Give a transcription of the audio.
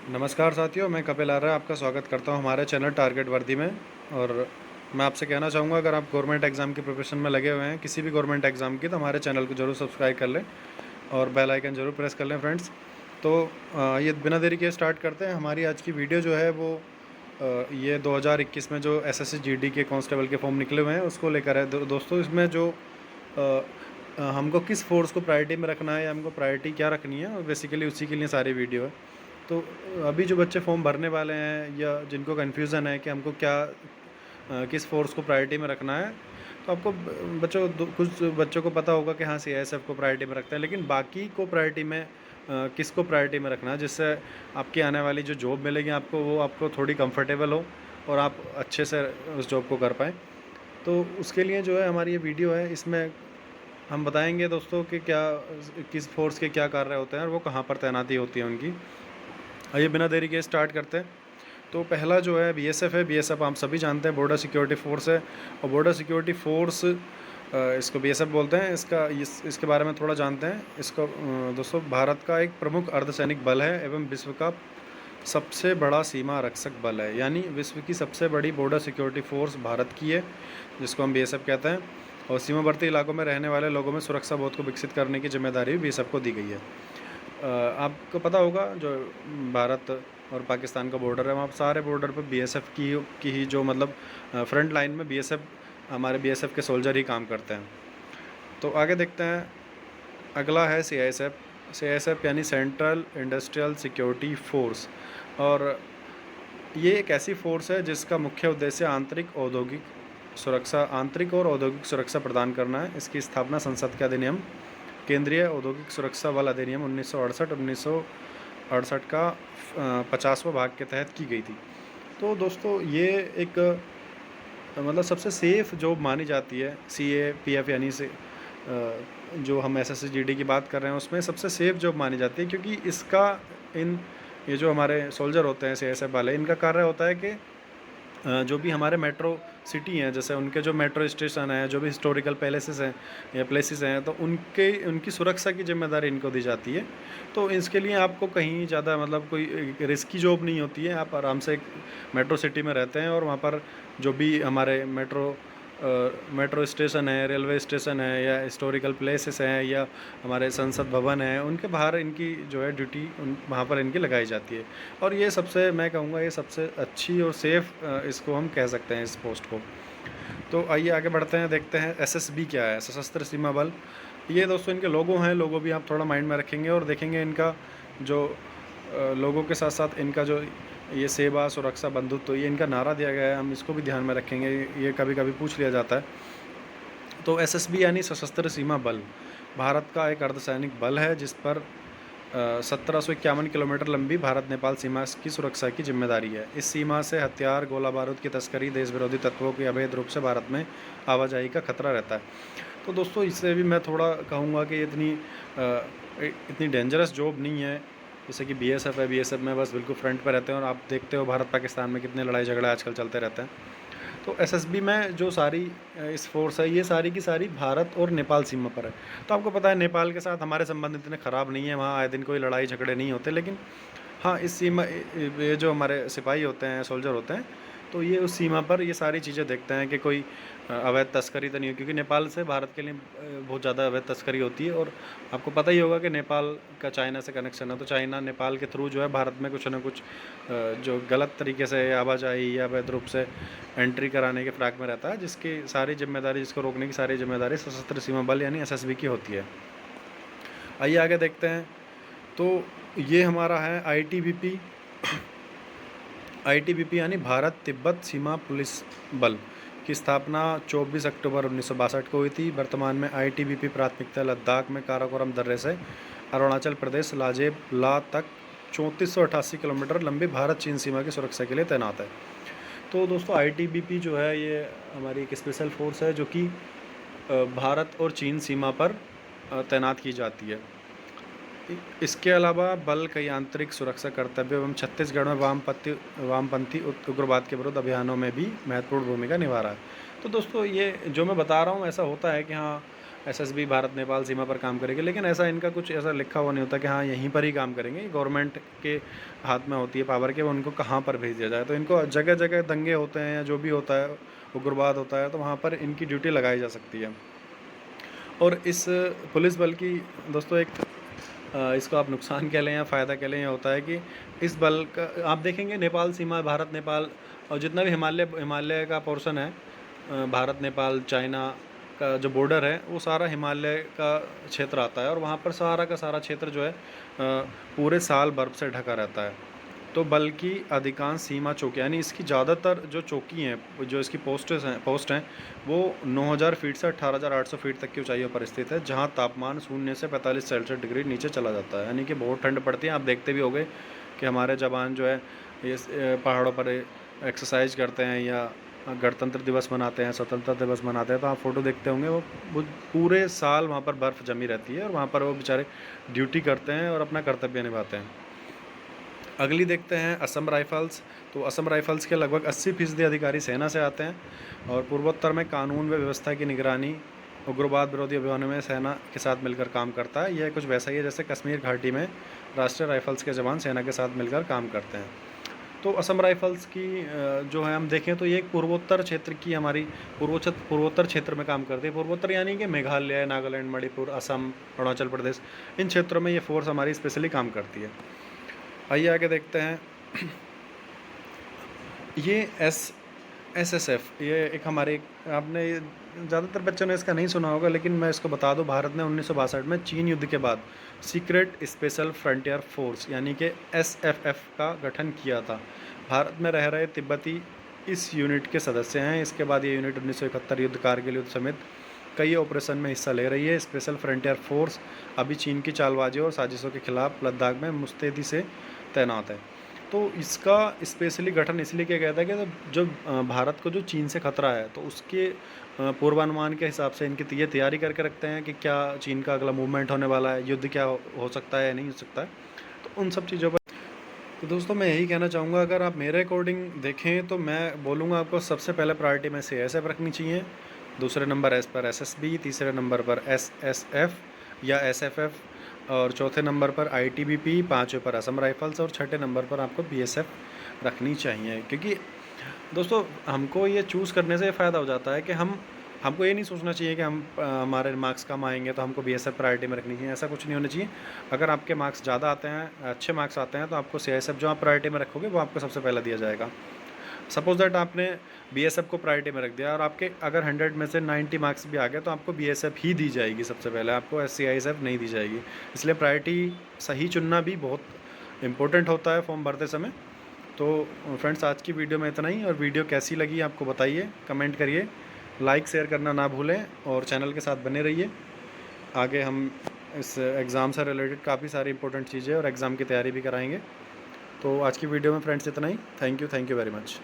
नमस्कार साथियों, मैं कपिल आर्य आपका स्वागत करता हूं हमारे चैनल टारगेट वर्दी में। और मैं आपसे कहना चाहूँगा, अगर आप गवर्नमेंट एग्ज़ाम की प्रिपरेशन में लगे हुए हैं, किसी भी गवर्नमेंट एग्ज़ाम की, तो हमारे चैनल को ज़रूर सब्सक्राइब कर लें और बेल आइकन ज़रूर प्रेस कर लें फ्रेंड्स। तो ये बिना देरी के स्टार्ट करते हैं। हमारी आज की वीडियो जो है वो ये 2021 में जो एसएससी जीडी के कांस्टेबल के फॉर्म निकले हुए हैं उसको लेकर है। दोस्तों, इसमें जो हमको किस फोर्स को प्रायोरिटी में रखना है या हमको प्रायोरिटी क्या रखनी है, और बेसिकली उसी के लिए सारी वीडियो है। तो अभी जो बच्चे फॉर्म भरने वाले हैं या जिनको कन्फ्यूज़न है कि हमको क्या किस फ़ोर्स को प्रायोरिटी में रखना है, तो आपको कुछ बच्चों को पता होगा कि हाँ, सीआईएसएफ को प्रायोरिटी में रखते हैं, लेकिन बाकी को प्रायोरिटी में किसको प्रायोरिटी में रखना है, जिससे आपकी आने वाली जो जॉब मिलेगी आपको, वो आपको थोड़ी कंफर्टेबल हो और आप अच्छे से उस जॉब को कर पाएँ। तो उसके लिए जो है हमारी ये वीडियो है, इसमें हम बताएँगे दोस्तों कि किस फ़ोर्स के क्या कार्य होते हैं और वो कहाँ पर तैनाती होती है उनकी। आइए बिना देरी के स्टार्ट करते हैं। तो पहला जो है बीएसएफ है। बीएसएफ आप सभी जानते हैं, बॉर्डर सिक्योरिटी फोर्स है। और बॉर्डर सिक्योरिटी फोर्स इसको बीएसएफ बोलते हैं। इसके बारे में थोड़ा जानते हैं। दोस्तों, भारत का एक प्रमुख अर्धसैनिक बल है एवं विश्व का सबसे बड़ा सीमा रक्षक बल है। यानी विश्व की सबसे बड़ी बॉर्डर सिक्योरिटी फोर्स भारत की है, जिसको हम बीएसएफ कहते हैं। और सीमावर्ती इलाकों में रहने वाले लोगों में सुरक्षा बोध को विकसित करने की जिम्मेदारी बीएसएफ को दी गई है। आपको पता होगा, जो भारत और पाकिस्तान का बॉर्डर है, वहाँ सारे बॉर्डर पर बीएसएफ की ही जो मतलब फ्रंट लाइन में हमारे बीएसएफ के सोल्जर ही काम करते हैं। तो आगे देखते हैं। अगला है सीआईएसएफ। सीआईएसएफ यानी सेंट्रल इंडस्ट्रियल सिक्योरिटी फोर्स। और ये एक ऐसी फोर्स है जिसका मुख्य उद्देश्य आंतरिक और औद्योगिक सुरक्षा प्रदान करना है। इसकी स्थापना संसद के अधिनियम केंद्रीय औद्योगिक सुरक्षा बल अधिनियम 1968 का 50वां भाग के तहत की गई थी। तो दोस्तों, ये एक मतलब सबसे सेफ़ जॉब मानी जाती है। सीएपीएफ यानी से जो हम एसएससी जीडी की बात कर रहे हैं, उसमें सबसे सेफ़ जॉब मानी जाती है, क्योंकि ये जो हमारे सोल्जर होते हैं, सीआईएसएफ वाले, इनका कार्य होता है कि जो भी हमारे मेट्रो सिटी हैं, जैसे उनके जो मेट्रो स्टेशन हैं, जो भी हिस्टोरिकल पैलेसेस हैं या प्लेसेस हैं, तो उनकी सुरक्षा की जिम्मेदारी इनको दी जाती है। तो इसके लिए आपको कहीं ज़्यादा मतलब कोई रिस्की जॉब नहीं होती है। आप आराम से एक मेट्रो सिटी में रहते हैं और वहाँ पर जो भी हमारे मेट्रो स्टेशन है, रेलवे स्टेशन है, या हिस्टोरिकल प्लेसेस हैं, या हमारे संसद भवन है, उनके बाहर इनकी जो है ड्यूटी वहाँ पर इनकी लगाई जाती है। और मैं कहूँगा ये सबसे अच्छी और सेफ़ इसको हम कह सकते हैं, इस पोस्ट को। तो आइए आगे बढ़ते हैं, देखते हैं एसएसबी क्या है, सशस्त्र सीमा बल। ये दोस्तों इनके लोगो हैं। लोगो भी आप थोड़ा माइंड में रखेंगे और देखेंगे इनका जो लोगों के साथ साथ इनका जो ये सेवा, सुरक्षा, बंधुत्व, ये इनका नारा दिया गया है, हम इसको भी ध्यान में रखेंगे। ये कभी कभी पूछ लिया जाता है। तो एसएसबी यानी सशस्त्र सीमा बल भारत का एक अर्धसैनिक बल है, जिस पर 1751 किलोमीटर लंबी भारत नेपाल सीमा की सुरक्षा की जिम्मेदारी है। इस सीमा से हथियार, गोला बारूद की तस्करी, देश विरोधी तत्वों की अवैध रूप से भारत में आवाजाही का खतरा रहता है। तो दोस्तों, इससे भी मैं थोड़ा कहूँगा कि इतनी डेंजरस जॉब नहीं है जैसे कि बीएसएफ है। बीएसएफ में बस बिल्कुल फ्रंट पर रहते हैं, और आप देखते हो भारत पाकिस्तान में कितने लड़ाई झगड़े आजकल चलते रहते हैं। तो एसएसबी में जो सारी इस फोर्स है, ये सारी की सारी भारत और नेपाल सीमा पर है। तो आपको पता है, नेपाल के साथ हमारे संबंध इतने ख़राब नहीं है, वहाँ आए दिन कोई लड़ाई झगड़े नहीं होते। लेकिन हाँ, ये जो हमारे सिपाही होते हैं, सोल्जर होते हैं, तो ये उस सीमा पर ये सारी चीज़ें देखते हैं कि कोई अवैध तस्करी तो नहीं हो, क्योंकि नेपाल से भारत के लिए बहुत ज़्यादा अवैध तस्करी होती है। और आपको पता ही होगा कि नेपाल का चाइना से कनेक्शन है, तो चाइना नेपाल के थ्रू जो है भारत में कुछ ना कुछ जो गलत तरीके से आवाजाही या अवैध रूप से एंट्री कराने के फ्रैक में रहता है, जिसको रोकने की सारी जिम्मेदारी सशस्त्र सीमा बल यानी एसएसबी की होती है। आइए आगे देखते हैं। तो ये हमारा है आईटीबीपी। आईटीबीपी यानी भारत तिब्बत सीमा पुलिस बल की स्थापना 24 अक्टूबर 1962 को हुई थी। वर्तमान में आईटीबीपी प्राथमिकता लद्दाख में काराकोरम दर्रे से अरुणाचल प्रदेश लाजेब ला तक 3488 किलोमीटर लंबी भारत चीन सीमा की सुरक्षा के लिए तैनात है। तो दोस्तों, आईटीबीपी जो है ये हमारी एक स्पेशल फोर्स है, जो कि भारत और चीन सीमा पर तैनात की जाती है। इसके अलावा बल कई आंतरिक सुरक्षा कर्तव्य एवं छत्तीसगढ़ में वामपंथी उग्रवाद के विरुद्ध अभियानों में भी महत्वपूर्ण भूमिका निभा रहा है। तो दोस्तों, ये जो मैं बता रहा हूँ ऐसा होता है कि हाँ, एसएसबी भारत नेपाल सीमा पर काम करेगी, लेकिन ऐसा इनका कुछ ऐसा लिखा हुआ नहीं होता कि हाँ यहीं पर ही काम करेंगे। गवर्नमेंट के हाथ में होती है पावर के, वो उनको कहाँ पर भेज दिया जाए। तो इनको जगह जगह दंगे होते हैं या जो भी होता है, उग्रवाद होता है, तो वहाँ पर इनकी ड्यूटी लगाई जा सकती है। और इस पुलिस बल की दोस्तों एक इसको आप नुकसान कह लें या फ़ायदा कह लें, ये होता है कि इस बल का आप देखेंगे नेपाल सीमा, भारत नेपाल और जितना भी हिमालय का पोर्शन है, भारत नेपाल चाइना का जो बॉर्डर है, वो सारा हिमालय का क्षेत्र आता है। और वहाँ पर सारा का सारा क्षेत्र जो है पूरे साल बर्फ़ से ढका रहता है। तो बल की अधिकांश सीमा चौकी, यानी इसकी ज़्यादातर जो चौकी हैं, जो इसकी पोस्ट हैं, वो 9000 फीट से 18800 फीट तक की ऊंचाइयों पर स्थित है, जहां तापमान 0 से 45 सेल्सियस डिग्री नीचे चला जाता है। यानी कि बहुत ठंड पड़ती है। आप देखते भी होंगे कि हमारे जवान जो है ये पहाड़ों पर एक्सरसाइज करते हैं या गणतंत्र दिवस मनाते हैं, स्वतंत्रता दिवस मनाते हैं, तो आप फ़ोटो देखते होंगे, वो पूरे साल वहाँ पर बर्फ़ जमी रहती है और वहाँ पर वो बेचारे ड्यूटी करते हैं और अपना कर्तव्य निभाते हैं। अगली देखते हैं असम राइफल्स। तो असम राइफल्स के लगभग 80% अधिकारी सेना से आते हैं और पूर्वोत्तर में कानून व व्यवस्था की निगरानी, उग्रवाद विरोधी अभियानों में सेना के साथ मिलकर काम करता है। यह कुछ वैसा ही है जैसे कश्मीर घाटी में राष्ट्रीय राइफल्स के जवान सेना के साथ मिलकर काम करते हैं। तो असम राइफल्स की जो है हम देखें तो ये एक पूर्वोत्तर क्षेत्र की हमारी पूर्वोत्तर क्षेत्र में काम करती है। पूर्वोत्तर यानी कि मेघालय, नागालैंड, मणिपुर, असम, अरुणाचल प्रदेश, इन क्षेत्रों में ये फोर्स हमारी स्पेशली काम करती है। आइए आगे देखते हैं। ये एसएसएफ, ये एक हमारे, आपने ज़्यादातर बच्चों ने इसका नहीं सुना होगा, लेकिन मैं इसको बता दूं, भारत ने 1962 में चीन युद्ध के बाद सीक्रेट स्पेशल फ्रंटियर फोर्स यानी कि एसएफएफ का गठन किया था। भारत में रह रहे तिब्बती इस यूनिट के सदस्य हैं। इसके बाद ये यूनिट 1971 युद्ध, कारगिल युद्ध समेत कई ऑपरेशन में हिस्सा ले रही है। स्पेशल फ्रंटियर फोर्स अभी चीन की चालबाजियों और साजिशों के खिलाफ लद्दाख में मुस्तैदी से तैनात है। तो इसका स्पेशली गठन इसलिए किया गया था कि जो भारत को जो चीन से खतरा है, तो उसके पूर्वानुमान के हिसाब से इनकी ये तैयारी करके रखते हैं कि क्या चीन का अगला मूवमेंट होने वाला है, युद्ध क्या हो सकता है या नहीं हो सकता है, तो उन सब चीज़ों पर। तो दोस्तों मैं यही कहना चाहूँगा, अगर आप मेरे अकॉर्डिंग देखें तो मैं बोलूँगा आपको सबसे पहले प्रायोरिटी में सीआईएसएफ रखनी चाहिए, दूसरे नंबर पर एसएसबी, तीसरे नंबर पर एसएसएफ या एसएफएफ, और चौथे नंबर पर आईटीबीपी, पाँचवें पर असम राइफल्स और छठे नंबर पर आपको बीएसएफ रखनी चाहिए। क्योंकि दोस्तों हमको ये चूज़ करने से फ़ायदा हो जाता है कि हमको ये नहीं सोचना चाहिए कि हमारे मार्क्स कम आएंगे तो हमको बीएसएफ प्रायोरिटी में रखनी चाहिए। ऐसा कुछ नहीं होना चाहिए। अगर आपके मार्क्स ज़्यादा आते हैं, अच्छे मार्क्स आते हैं, तो आपको सीआईएसएफ जो आप प्रायोरिटी में रखोगे वो आपको सबसे पहले दिया जाएगा। सपोज दैट आपने बीएसएफ को प्रायोरिटी में रख दिया और आपके अगर 100 में से 90 मार्क्स भी आ गए, तो आपको बीएसएफ ही दी जाएगी सबसे पहले, आपको सीआईएसएफ नहीं दी जाएगी। इसलिए प्रायोरिटी सही चुनना भी बहुत इम्पोर्टेंट होता है फॉर्म भरते समय। तो फ्रेंड्स आज की वीडियो में इतना ही, और वीडियो कैसी लगी आपको बताइए, कमेंट करिए, लाइक शेयर करना ना भूलें और चैनल के साथ बने रहिए। आगे हम इस एग्ज़ाम से रिलेटेड काफ़ी सारी इंपॉर्टेंट चीज़ें और एग्ज़ाम की तैयारी भी कराएंगे। तो आज की वीडियो में फ्रेंड्स इतना ही। Thank you very much.